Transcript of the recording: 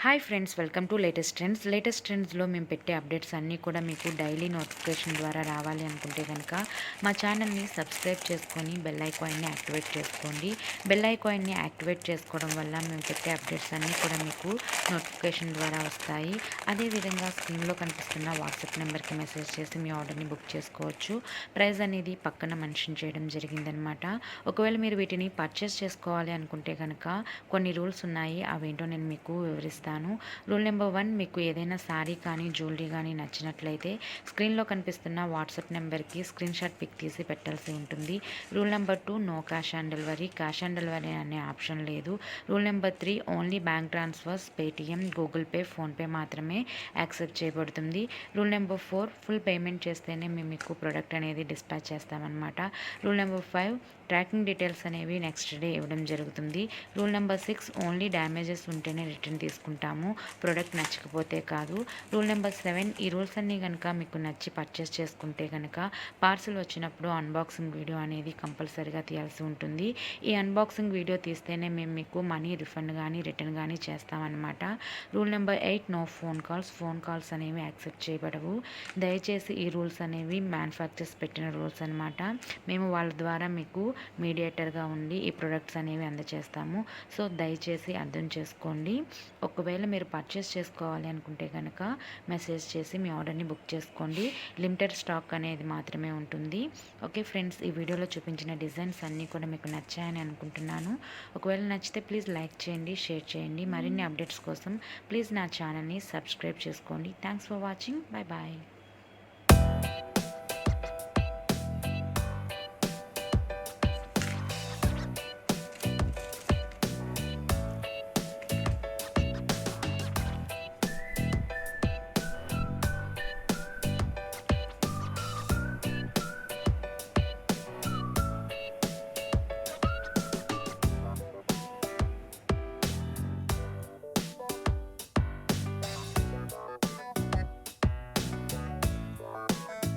Hi friends, welcome to latest ట్రెండ్స్లో మేము పెట్టే అప్డేట్స్ అన్నీ కూడా మీకు డైలీ నోటిఫికేషన్ ద్వారా రావాలి అనుకుంటే కనుక మా ఛానల్ని సబ్స్క్రైబ్ చేసుకొని బెల్ ఐకాన్ని యాక్టివేట్ చేసుకోండి. బెల్ ఐకాన్ని యాక్టివేట్ చేసుకోవడం వల్ల మేము పెట్టే అప్డేట్స్ అన్నీ కూడా మీకు నోటిఫికేషన్ ద్వారా వస్తాయి. అదేవిధంగా స్క్రీన్లో కనిపిస్తున్న వాట్సాప్ నెంబర్కి మెసేజ్ చేసి మీ ఆర్డర్ని బుక్ చేసుకోవచ్చు. ప్రైస్ అనేది పక్కన మెన్షన్ చేయడం జరిగిందనమాట. ఒకవేళ మీరు వీటిని పర్చేస్ చేసుకోవాలి అనుకుంటే కనుక కొన్ని రూల్స్ ఉన్నాయి. అవేంటో నేను మీకు వివరిస్తాను. రూల్ నెంబర్ 1, మీకు ఏదైనా శారీ కానీ జ్యువెలరీ కానీ నచ్చినట్లయితే స్క్రీన్లో కనిపిస్తున్న వాట్సాప్ నెంబర్కి స్క్రీన్ షాట్ పిక్ తీసి పెట్టాల్సి ఉంటుంది. Rule number 2, no cash on delivery. Cash on delivery అనే ఆప్షన్ లేదు. Rule number 3, only bank transfers, Paytm, Google Pay, PhonePe మాత్రమే యాక్సెప్ట్ చేయబడుతుంది. రూల్ నెంబర్ 4, ఫుల్ పేమెంట్ చేస్తేనే మేము మీకు ప్రోడక్ట్ అనేది డిస్పాచ్ చేస్తామన్నమాట. రూల్ నెంబర్ 5, ట్రాకింగ్ డీటెయిల్స్ అనేవి నెక్స్ట్ డే ఇవ్వడం జరుగుతుంది. రూల్ నెంబర్ 6, ఓన్లీ డ్యామేజెస్ ఉంటేనే రిటర్న్ తీసుకుంటాము, ప్రోడక్ట్ నచ్చకపోతే కాదు. రూల్ నెంబర్ 7, ఈ రూల్స్ అన్నీ కనుక మీకు నచ్చి పర్చేస్ చేసుకుంటే కనుక పార్సిల్ వచ్చినప్పుడు అన్బాక్సింగ్ వీడియో అనేది కంపల్సరీగా తీయాల్సి ఉంటుంది. ఈ అన్బాక్సింగ్ వీడియో తీస్తేనే మేము మీకు మనీ రిఫండ్ కానీ రిటర్న్ కానీ చేస్తామన్నమాట. Rule number 8, no phone calls అనేవి యాక్సెప్ట్ చేయబడవు. దయచేసి ఈ రూల్స్ అనేవి మ్యానుఫ్యాక్చర్స్ పెట్టిన రూల్స్ అనమాట. మేము వాళ్ళ ద్వారా మీకు మీడియేటర్గా ఉండి ఈ ప్రొడక్ట్స్ అనేవి అందజేస్తాము. సో దయచేసి అర్థం చేసుకోండి. ఒకవేళ మీరు పర్చేస్ చేసుకోవాలి అనుకుంటే కనుక మెసేజ్ చేసి మీ ఆర్డర్ని బుక్ చేసుకోండి. లిమిటెడ్ స్టాక్ అనేది మాత్రమే ఉంటుంది. ఓకే ఫ్రెండ్స్, ఈ వీడియోలో చూపించిన డిజైన్స్ అన్నీ కూడా మీకు నచ్చాయని అనుకుంటున్నాను. ఒకవేళ నచ్చితే ప్లీజ్ లైక్ చేయండి, షేర్ చేయండి. మరిన్ని అప్డేట్స్ కోసం ప్లీజ్ నా ఛానల్ని సబ్స్క్రైబ్ చేసుకోండి. Thanks for watching. Bye bye.